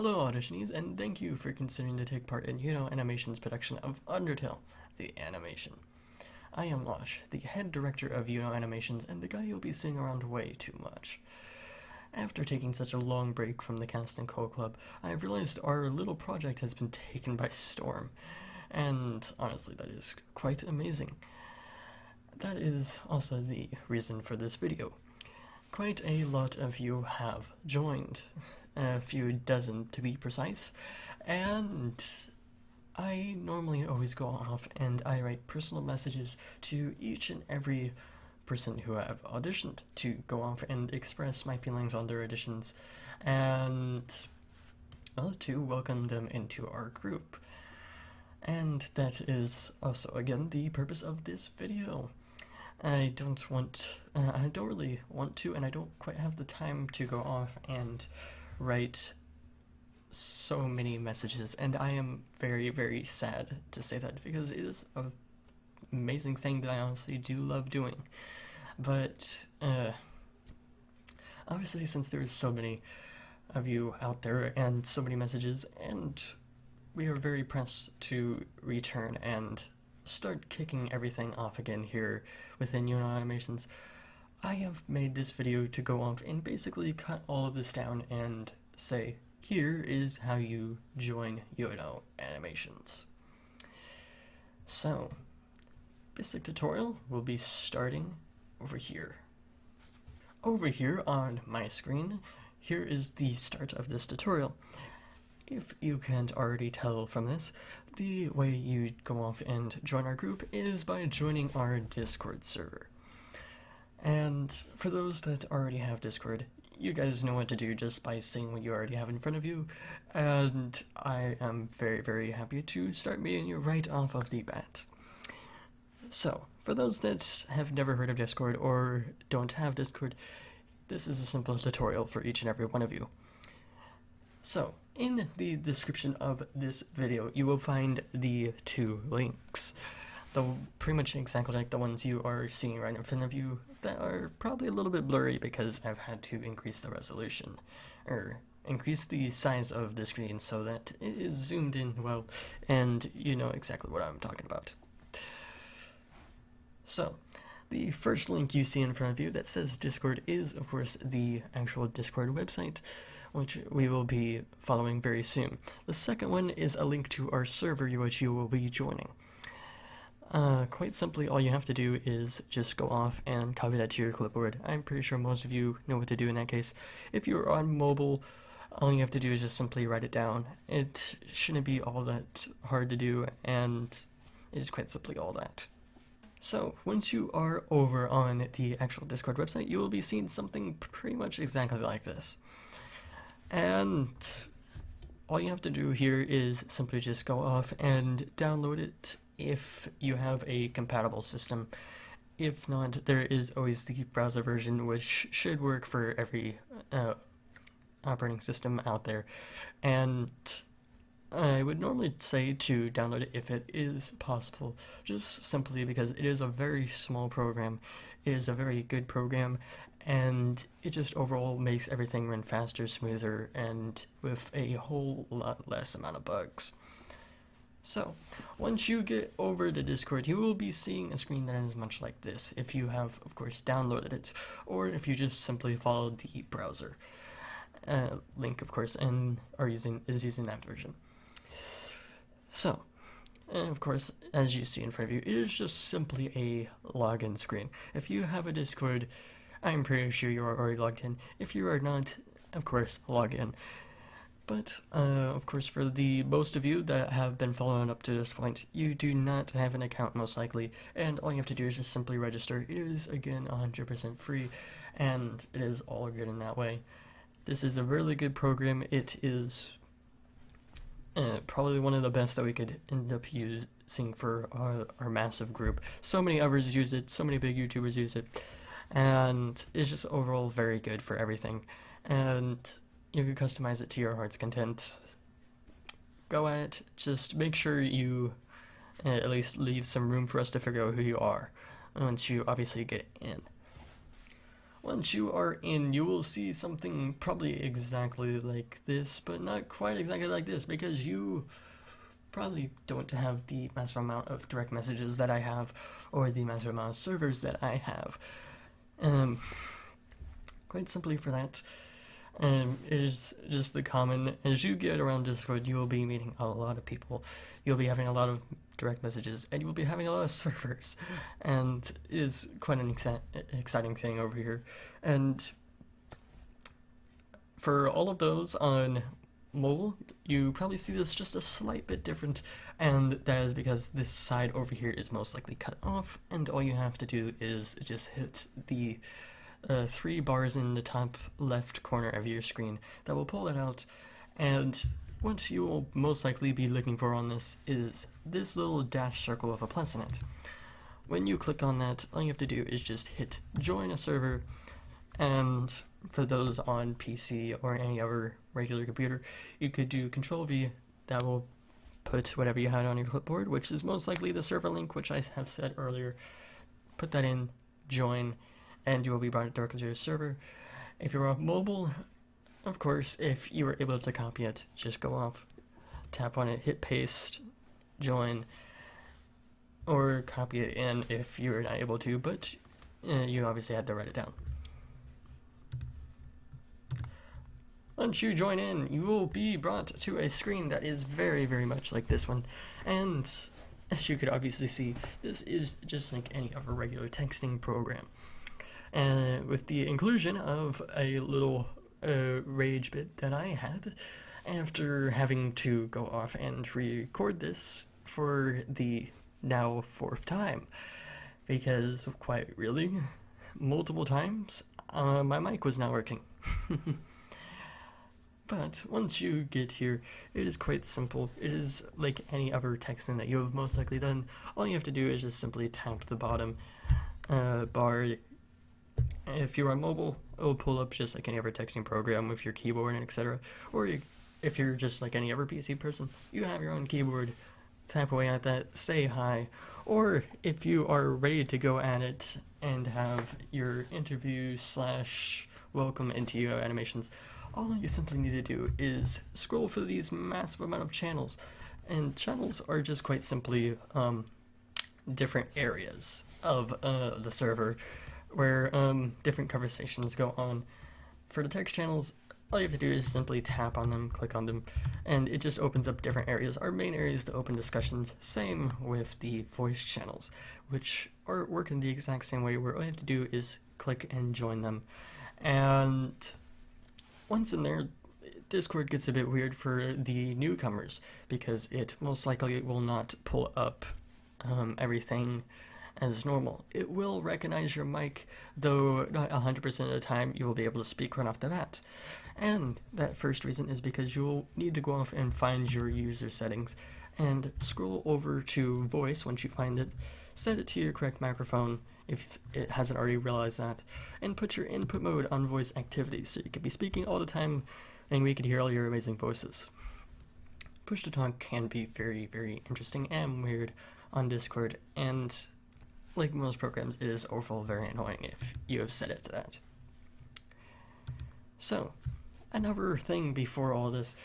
Hello Auditionees, and thank you for considering to take part in Animation's production of Undertale, the animation. I am Losh, the head director of Animations, and the guy you'll be seeing around way too much. After taking such a long break from the Cast and Co Club, I have realized our little project has been taken by storm, and honestly that is quite amazing. That is also the reason for this video. Quite a lot of you have joined, a few dozen to be precise, and I normally always go off and I write personal messages to each and every person who have auditioned to go off and express my feelings on their auditions and to welcome them into our group. And that is also again the purpose of this video. I don't really want to, and I don't quite have the time to go off and write so many messages, and I am very, very sad to say that because it is an amazing thing that I honestly do love doing. But obviously, since there's so many of you out there and so many messages, and we are very pressed to return and start kicking everything off again here within Animations, I have made this video to go off and basically cut all of this down and say, here is how you join Animations. So, basic tutorial will be starting over here. Over here on my screen, here is the start of this tutorial. If you can't already tell from this, the way you go off and join our group is by joining our Discord server. And for those that already have Discord, you guys know what to do just by seeing what you already have in front of you, and I am very, very happy to start meeting you right off of the bat. So, for those that have never heard of Discord or don't have Discord, this is a simple tutorial for each and every one of you. So, in the description of this video, you will find the two links. Pretty much exactly like the ones you are seeing right in front of you that are probably a little bit blurry because I've had to increase the resolution, or increase the size of the screen so that it is zoomed in well, and you know exactly what I'm talking about. So, the first link you see in front of you that says Discord is, of course, the actual Discord website, which we will be following very soon. The second one is a link to our server, which you will be joining. Quite simply, all you have to do is just go off and copy that to your clipboard. I'm pretty sure most of you know what to do in that case. If you're on mobile, all you have to do is just simply write it down. It shouldn't be all that hard to do, and it is quite simply all that. So, once you are over on the actual Discord website, you will be seeing something pretty much exactly like this. And all you have to do here is simply just go off and download it if you have a compatible system. If not, there is always the browser version, which should work for every operating system out there. And I would normally say to download it if it is possible, just simply because it is a very small program. It is a very good program, and it just overall makes everything run faster, smoother, and with a whole lot less amount of bugs. So, once you get over to Discord, you will be seeing a screen that is much like this, if you have, of course, downloaded it, or if you just simply followed the browser link, of course, and is using that version. So, of course, as you see in front of you, it is just simply a login screen. If you have a Discord, I'm pretty sure you are already logged in. If you are not, of course, log in. But, of course, for the most of you that have been following up to this point, you do not have an account most likely, and all you have to do is just simply register. It is, again, 100% free, and it is all good in that way. This is a really good program. It is probably one of the best that we could end up using for our massive group. So many others use it, so many big YouTubers use it, and it's just overall very good for everything. And you can customize it to your heart's content. Go at it, just make sure you at least leave some room for us to figure out who you are once you obviously get in. Once you are in, you will see something probably exactly like this, but not quite exactly like this, because you probably don't have the massive amount of direct messages that I have, or the massive amount of servers that I have. Quite simply for that, it is just the common, as you get around Discord, you will be meeting a lot of people, you'll be having a lot of direct messages, and you will be having a lot of servers, and it is quite an exciting thing over here. And for all of those on mobile, you probably see this just a slight bit different, and that is because this side over here is most likely cut off, and all you have to do is just hit the 3 bars in the top left corner of your screen that will pull it out. And what you will most likely be looking for on this is this little dash circle of a plus in it. When you click on that, all you have to do is just hit join a server, and for those on PC or any other regular computer, you could do Control V. That will put whatever you had on your clipboard, which is most likely the server link, which I have said earlier. Put that in, join, and you will be brought directly to your server. If you're on mobile, of course, if you were able to copy it, just go off, tap on it, hit paste, join, or copy it in if you're not able to, but you obviously had to write it down. Once you join in, you will be brought to a screen that is very, very much like this one, and as you could obviously see, this is just like any other regular texting program. With the inclusion of a little rage bit that I had after having to go off and record this for the now 4th time, because quite really, multiple times, my mic was not working. But once you get here, it is quite simple. It is like any other texting that you have most likely done. All you have to do is just simply tap the bottom bar. If you're on mobile, it will pull up just like any other texting program with your keyboard and etc. Or if you're just like any other PC person, you have your own keyboard, tap away at that, say hi. Or if you are ready to go at it and have your interview / welcome into your animations, all you simply need to do is scroll through these massive amount of channels. And channels are just quite simply different areas of the server where different conversations go on. For the text channels, all you have to do is simply tap on them, click on them, and it just opens up different areas. Our main areas to open discussions, same with the voice channels, which are working the exact same way, where all you have to do is click and join them. And once in there, Discord gets a bit weird for the newcomers, because it most likely will not pull up everything as normal. It will recognize your mic, though not 100% of the time you will be able to speak right off the bat. And that first reason is because you'll need to go off and find your user settings and scroll over to voice once you find it, set it to your correct microphone if it hasn't already realized that, and put your input mode on voice activity so you can be speaking all the time and we can hear all your amazing voices. Push to talk can be very, very interesting and weird on Discord, and like most programs, it is overall very annoying if you have set it to that. So, another thing before all this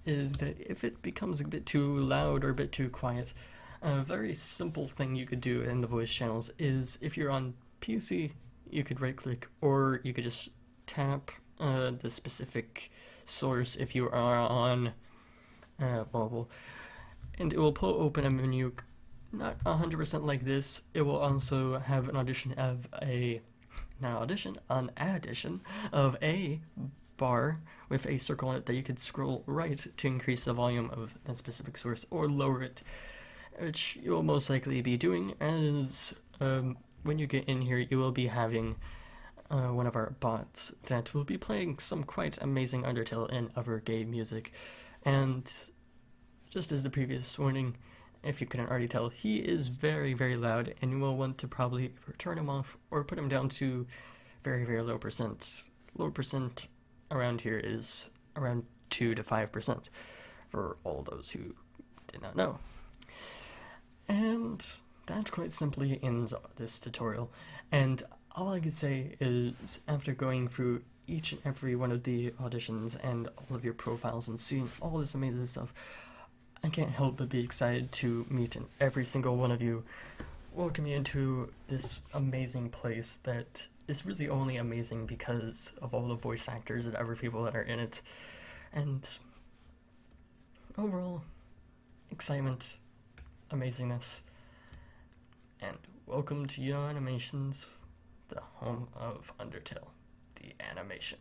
is that if it becomes a bit too loud or a bit too quiet, a very simple thing you could do in the voice channels is, if you're on PC, you could right click, or you could just tap the specific source if you are on mobile, and it will pull open a menu. Not 100% like this. It will also have an addition of a bar with a circle on it that you could scroll right to increase the volume of that specific source, or lower it, which you will most likely be doing, as when you get in here you will be having one of our bots that will be playing some quite amazing Undertale and other game music. And just as the previous warning, if you couldn't already tell, he is very, very loud, and you will want to probably turn him off or put him down to very, very low percent. Low percent around here is around 2 to 5%, for all those who did not know. And that quite simply ends this tutorial. And all I can say is, after going through each and every one of the auditions and all of your profiles and seeing all this amazing stuff, I can't help but be excited to meet every single one of you, welcome you into this amazing place that is really only amazing because of all the voice actors and other people that are in it. And overall, excitement, amazingness, and welcome to Yo Animations, the home of Undertale, the animation.